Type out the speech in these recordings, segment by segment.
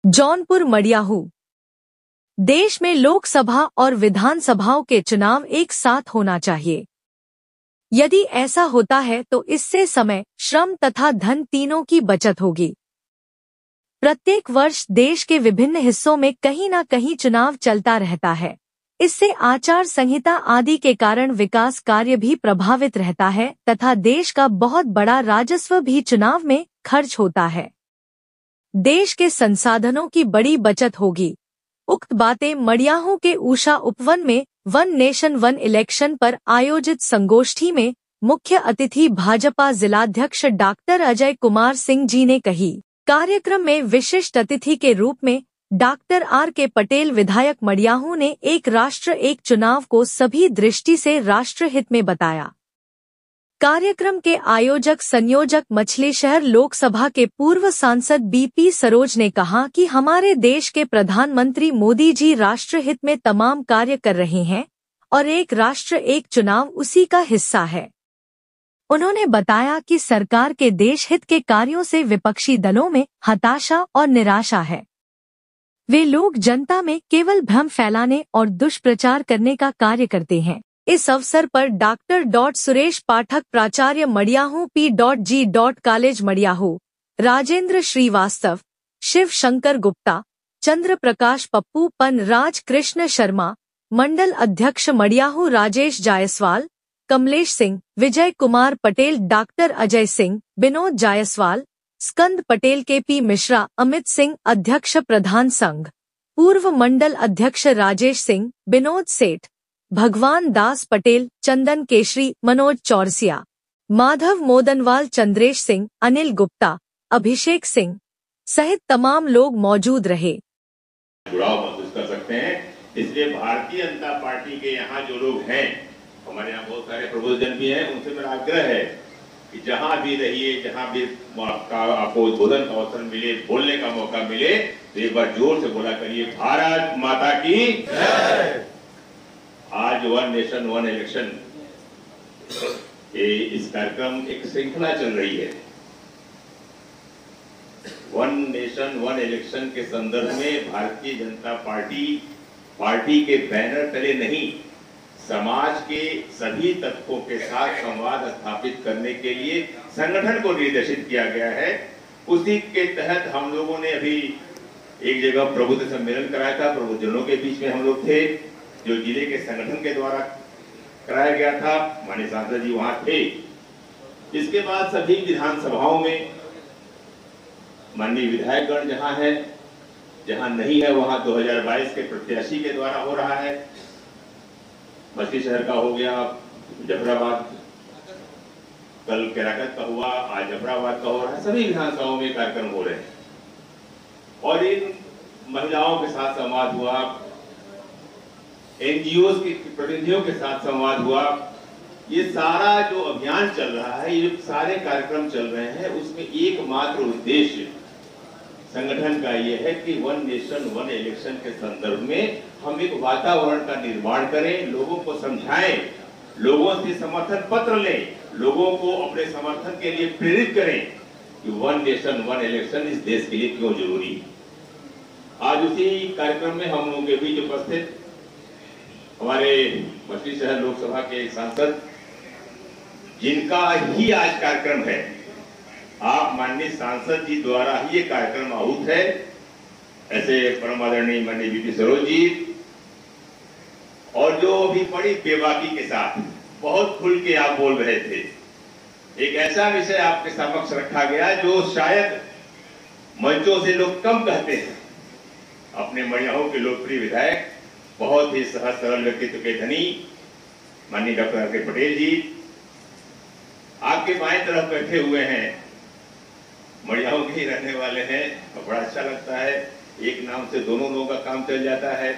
जौनपुर मडियाहू। देश में लोकसभा और विधानसभाओं के चुनाव एक साथ होना चाहिए। यदि ऐसा होता है तो इससे समय, श्रम तथा धन तीनों की बचत होगी। प्रत्येक वर्ष देश के विभिन्न हिस्सों में कहीं न कहीं चुनाव चलता रहता है। इससे आचार संहिता आदि के कारण विकास कार्य भी प्रभावित रहता है तथा देश का बहुत बड़ा राजस्व भी चुनाव में खर्च होता है। देश के संसाधनों की बड़ी बचत होगी। उक्त बातें मडियाहू के ऊषा उपवन में वन नेशन वन इलेक्शन पर आयोजित संगोष्ठी में मुख्य अतिथि भाजपा जिलाध्यक्ष डॉक्टर अजय कुमार सिंह जी ने कही। कार्यक्रम में विशिष्ट अतिथि के रूप में डॉक्टर R.K. पटेल विधायक मडियाहू ने एक राष्ट्र एक चुनाव को सभी दृष्टि से राष्ट्रहित में बताया। कार्यक्रम के आयोजक संयोजक मछलीशहर लोकसभा के पूर्व सांसद BP सरोज ने कहा कि हमारे देश के प्रधानमंत्री मोदी जी राष्ट्रहित में तमाम कार्य कर रहे हैं और एक राष्ट्र एक चुनाव उसी का हिस्सा है। उन्होंने बताया कि सरकार के देश हित के कार्यों से विपक्षी दलों में हताशा और निराशा है। वे लोग जनता में केवल भ्रम फैलाने और दुष्प्रचार करने का कार्य करते हैं। इस अवसर पर डॉक्टर सुरेश पाठक प्राचार्य मडियाहू P.G. कॉलेज मडियाहू, राजेंद्र श्रीवास्तव, शिव शंकर गुप्ता, चंद्र प्रकाश पप्पू पन, राज कृष्ण शर्मा, मंडल अध्यक्ष मडियाहू राजेश जायसवाल, कमलेश सिंह, विजय कुमार पटेल, डॉक्टर अजय सिंह, विनोद जायसवाल, स्कंद पटेल, KP मिश्रा, अमित सिंह अध्यक्ष प्रधान संघ, पूर्व मंडल अध्यक्ष राजेश सिंह, विनोद सेठ, भगवान दास पटेल, चंदन केशरी, मनोज चौरसिया, माधव मोदनवाल, चंद्रेश सिंह, अनिल गुप्ता, अभिषेक सिंह सहित तमाम लोग मौजूद रहे। जुड़ाव महसूस कर सकते हैं। इसलिए भारतीय जनता पार्टी के यहाँ जो लोग हैं, हमारे यहाँ बहुत सारे प्रबुद्धजन भी हैं, उनसे मेरा आग्रह है कि जहाँ भी रहिए, जहाँ भी आपको उद्बोधन का अवसर मिले, बोलने का मौका मिले, तो एक बार जोर से बोला करिए, भारत माता की जय। आज वन नेशन वन इलेक्शन इस कार्यक्रम एक श्रृंखला चल रही है। वन नेशन वन इलेक्शन के संदर्भ में भारतीय जनता पार्टी के बैनर तले नहीं, समाज के सभी तत्वों के साथ संवाद स्थापित करने के लिए संगठन को निर्देशित किया गया है। उसी के तहत हम लोगों ने अभी एक जगह प्रबुद्ध सम्मेलन कराया था। प्रबुद्धजनों के बीच में हम लोग थे, जो जिले के संगठन के द्वारा कराया गया था। माननीय सांसद जी वहां थे। इसके बाद सभी विधानसभाओं में माननीय विधायकगण जहां है, जहां नहीं है वहां 2022 के प्रत्याशी के द्वारा हो रहा है। मछलीशहर का हो गया, जफराबाद, कल केराकत का हुआ, आज जफराबाद का हो रहा है। सभी विधानसभाओं में कार्यक्रम हो रहे हैं और इन महिलाओं के साथ संवाद हुआ, NGOs के प्रतिनिधियों के साथ संवाद हुआ। ये सारा जो अभियान चल रहा है, ये सारे कार्यक्रम चल रहे हैं, उसमें एकमात्र उद्देश्य संगठन का ये है कि वन नेशन वन इलेक्शन के संदर्भ में हम एक वातावरण का निर्माण करें, लोगों को समझाएं, लोगों से समर्थन पत्र लें, लोगों को अपने समर्थन के लिए प्रेरित करें कि वन नेशन वन इलेक्शन इस देश के लिए क्यों जरूरी है। आज उसी कार्यक्रम में हम लोगों के बीच उपस्थित हमारे मछलीशहर लोकसभा के एक सांसद, जिनका ही आज कार्यक्रम है, आप माननीय सांसद जी द्वारा ही ये कार्यक्रम आहूत है, ऐसे परम आदरणीय माननीय BP सरोज जी, और जो अभी बड़ी बेबाकी के साथ बहुत खुल के आप बोल रहे थे। एक ऐसा विषय आपके समक्ष रखा गया जो शायद मंचों से लोग कम कहते हैं। अपने मडियाहू के लोकप्रिय विधायक, बहुत ही सहज सरल व्यक्तित्व के धनी माननीय डॉक्टर R.K. पटेल जी आपके बाएं तरफ बैठे हुए हैं, मडियाहू के ही रहने वाले हैं और बड़ा अच्छा लगता है, एक नाम से दोनों लोगों का काम चल जाता है।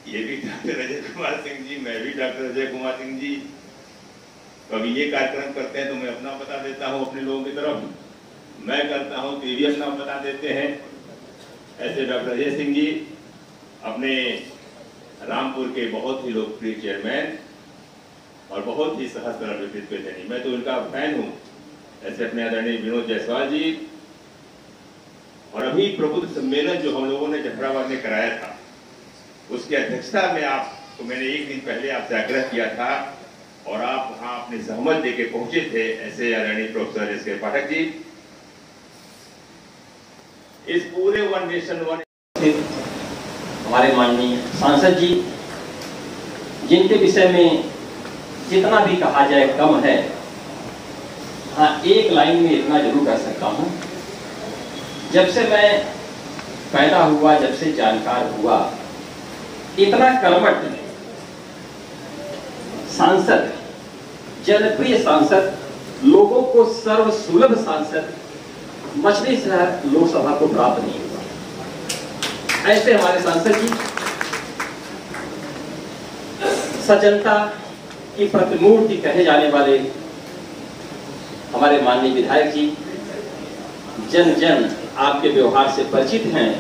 ये भी डॉक्टर अजय कुमार सिंह जी, मैं भी डॉक्टर अजय कुमार सिंह जी। कभी ये कार्यक्रम करते हैं तो मैं अपना बता देता हूँ अपने लोगों की तरफ, मैं करता हूँ तो ये भी अपना बता देते हैं। ऐसे डॉक्टर अजय सिंह जी अपने रामपुर के बहुत ही लोकप्रिय चेयरमैन और बहुत ही सहज सरल व्यक्तित्व धनी, मैं तो उनका फैन हूँ। ऐसे अपने आदरणीय विनोद जायसवाल जी और अभी प्रबुद्ध सम्मेलन जो हम लोगों ने जफराबाद में कराया था, उसकी अध्यक्षता में आपको मैंने एक दिन पहले आपसे आग्रह किया था और आप वहां अपनी सहमत देके पहुंचे थे, ऐसे आदरणीय प्रोफेसर एस.के. पाठक जी। इस पूरे वन नेशन वन हमारे माननीय सांसद जी, जिनके विषय में जितना भी कहा जाए कम है। हाँ, एक लाइन में इतना जरूर कर सकता हूँ, जब से मैं पैदा हुआ, जब से जानकार हुआ, इतना कर्मठ सांसद, जनप्रिय सांसद, लोगों को सर्वसुलभ सांसद मछली शहर लोकसभा को प्राप्त नहीं हुआ। ऐसे हमारे सांसद जी, सज्जनता की प्रतिमूर्ति कहे जाने वाले हमारे माननीय विधायक जी, जन जन आपके व्यवहार से परिचित हैं।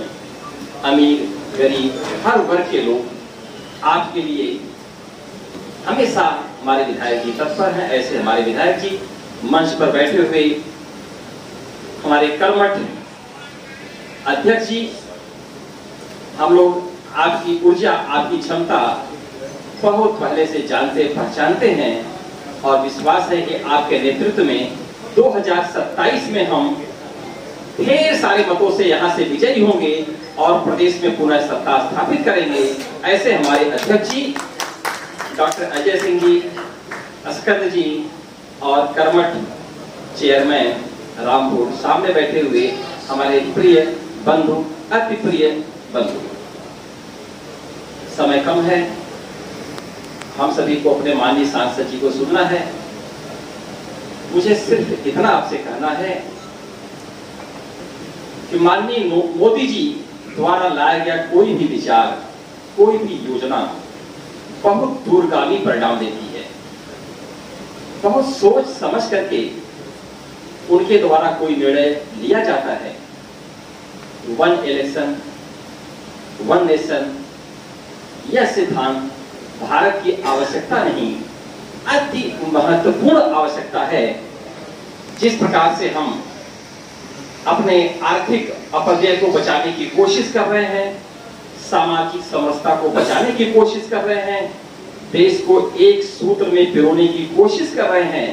अमीर गरीब हर वर्ग के लोग आपके लिए हमेशा हमारे विधायक जी तत्पर हैं। ऐसे हमारे विधायक जी मंच पर बैठे हुए हमारे कर्मठ अध्यक्ष जी, हम लोग आपकी ऊर्जा, आपकी क्षमता बहुत पहले से जानते पहचानते हैं और विश्वास है कि आपके नेतृत्व में 2027 में हम ढेर सारे मतों से यहां से विजयी होंगे और प्रदेश में पुनः सत्ता स्थापित करेंगे। ऐसे हमारे अध्यक्ष जी डॉक्टर अजय सिंह जी, अस्कंद जी और कर्मठ चेयरमैन रामपुर सामने बैठे हुए हमारे प्रिय बंधु, अति प्रिय बंधु। समय कम है, हम सभी को अपने माननीय सांसद जी को सुनना है। मुझे सिर्फ इतना आपसे कहना है कि माननीय मोदी जी द्वारा लाया गया कोई भी विचार, कोई भी योजना बहुत दूरगामी परिणाम देती है। बहुत सोच समझ करके उनके द्वारा कोई निर्णय लिया जाता है। वन इलेक्शन, वन नेशन, यह सिद्धांत भारत की आवश्यकता नहीं, अति महत्वपूर्ण आवश्यकता है। जिस प्रकार से हम अपने आर्थिक अपव्यय को बचाने की कोशिश कर रहे हैं, सामाजिक समरसता को बचाने की कोशिश कर रहे हैं, देश को एक सूत्र में पिरोने की कोशिश कर रहे हैं,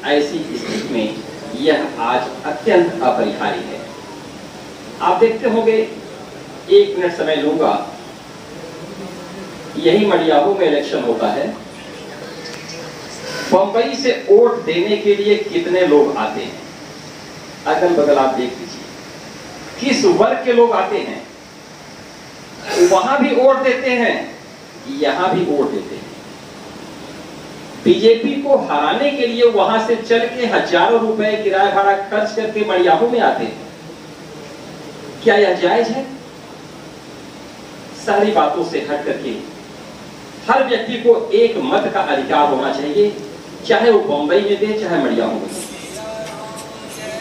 ऐसी स्थिति में यह आज अत्यंत अपरिहार्य है। आप देखते होंगे, 1 मिनट समय लूंगा, यही मडियाहू में इलेक्शन होता है। बंबई से वोट देने के लिए कितने लोग आते हैं, अगल बगल आप देख लीजिए, किस वर्ग के लोग आते हैं। वहां भी वोट देते हैं, यहां भी वोट देते हैं। बीजेपी को हराने के लिए वहां से चल के हजारों रुपए किराया भाड़ा खर्च करके मडियाहू में आते हैं। क्या यह जायज है? सारी बातों से हट करके हर व्यक्ति को एक मत का अधिकार होना चाहिए, चाहे वो बंबई में दे, चाहे मडियाहू में दे।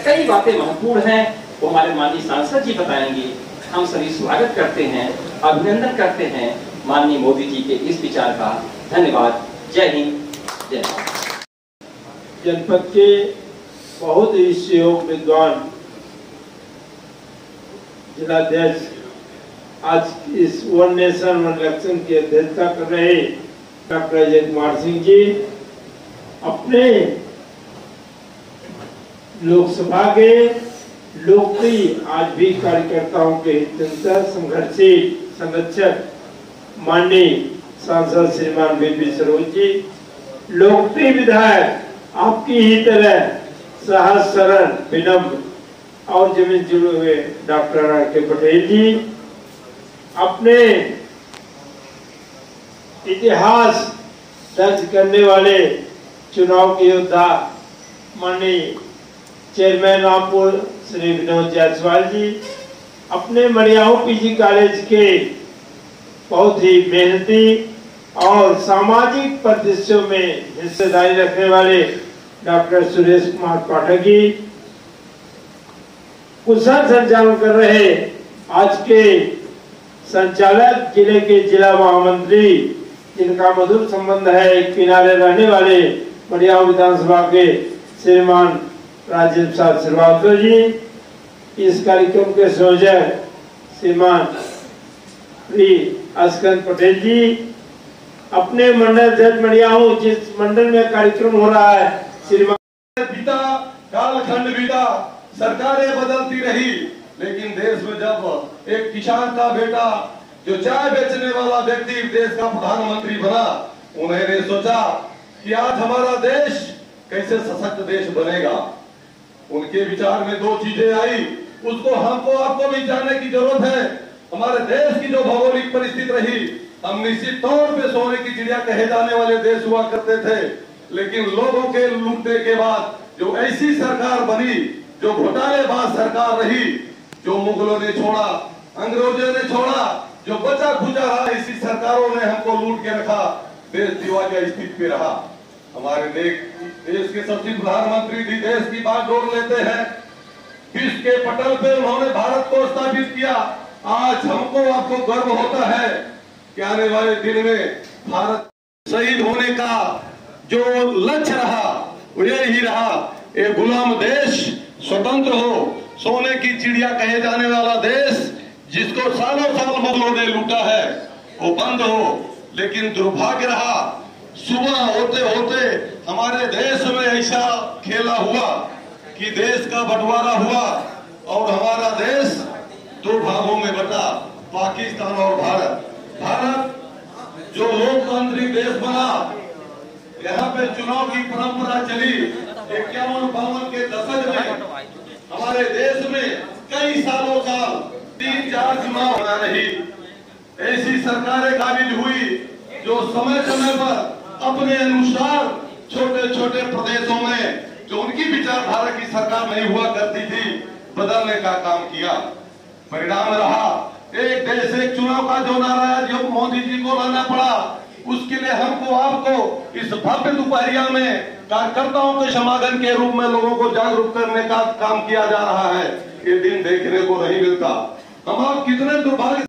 कई बातें महत्वपूर्ण हैं, वो हमारे माननीय सांसद जी बताएंगे। हम सभी स्वागत करते हैं, अभिनंदन करते हैं माननीय मोदी जी के इस विचार का। धन्यवाद। जय हिंद, जय भारत। जनपद के बहुत ही सहयोग विद्वान जिलाध्यक्ष आज इस वन नेशन वन इलेक्शन की अध्यक्षता कर रहे डॉक्टर अजय कुमार सिंह जी, अपने लोकसभा के लोकप्रिय आज भी कार्यकर्ताओं के हितचिंतक, संघर्षशील संरक्षक माननीय सांसद श्रीमान बीपी सरोज जी, लोकप्रिय विधायक आपकी ही तरह सहज सरल विनम्र और जमीन जुड़े हुए डॉक्टर आर.के. पटेल जी, अपने इतिहास दर्ज करने वाले चुनाव के योद्धा माननीय चेयरमैन रामपुर श्री विनोद जायसवाल जी, अपने मडियाहू पीजी कॉलेज के बहुत ही मेहनती और सामाजिक परिदृश्यों में हिस्सेदारी रखने वाले डॉक्टर सुरेश कुमार पाठक जी, कुशल संचालन कर रहे आज के संचालक जिले के जिला महामंत्री, जिनका मधुर संबंध है एक किनारे रहने वाले मडियाहू विधानसभा के श्रीमान राजेंद्र प्रसाद श्रीवास्तव जी, इस कार्यक्रम के संयोजक श्रीमान श्री अस्कन पटेल जी, अपने मंडल अध्यक्ष मड़ियाहू जिस मंडल में कार्यक्रम हो रहा है, श्रीमान बीता कालखंड बीता, सरकारें बदलती रही, लेकिन देश में जब एक किसान का बेटा जो चाय बेचने वाला व्यक्ति देश का प्रधानमंत्री बना, उन्होंने सोचा कि आज हमारा देश कैसे सशक्त देश बनेगा। उनके विचार में दो चीजें आई, उसको हमको आपको भी जानने की जरूरत है। हमारे देश की जो भौगोलिक परिस्थिति रही, हम निश्चित तौर पे सोने की चिड़िया कहे जाने वाले देश हुआ करते थे, लेकिन लोगों के लूटने के बाद जो ऐसी सरकार बनी, जो घोटालेबाज सरकार रही, जो मुगलों ने छोड़ा, अंग्रेजों ने छोड़ा, जो बचा खुचा रहा, इसी सरकारों ने हमको लूट के रखा, देश दिवालिया स्थिति पे रहा। हमारे देश के सबसे प्रधानमंत्री भी देश की बात जोड़ लेते हैं, विश्व के पटल पे उन्होंने भारत को स्थापित किया। आज हमको आपको गर्व होता है कि आने वाले दिन में भारत शहीद होने का जो लक्ष्य रहा वो यही रहा, एक गुलाम देश स्वतंत्र हो, सोने की चिड़िया कहे जाने वाला देश जिसको सालों साल मुगलों ने लूटा है वो बंद हो। लेकिन दुर्भाग्य रहा, सुबह होते होते हमारे देश में ऐसा खेला हुआ कि देश का बंटवारा हुआ और हमारा देश दो भागों में बटा, पाकिस्तान और भारत। भारत जो लोकतांत्रिक देश बना, यहाँ पे चुनाव की परंपरा चली। 51-52 के दशक में हमारे देश में कई सालों साल 3-4 चुनाव होना रही। ऐसी सरकारें काबिज हुई जो समय समय पर अपने अनुसार छोटे छोटे प्रदेशों में जो उनकी विचारधारा की सरकार नहीं हुआ करती थी, बदलने का काम किया। परिणाम रहा एक देश एक चुनाव का जो नारा जो मोदी जी को लाना पड़ा। उसके लिए हमको आपको इस भव्य दोपहरिया में कार्यकर्ताओं के समागम के रूप में लोगों को जागरूक करने का काम किया जा रहा है। ये दिन देखने को नहीं मिलता। हम आप कितने दुर्भाग्य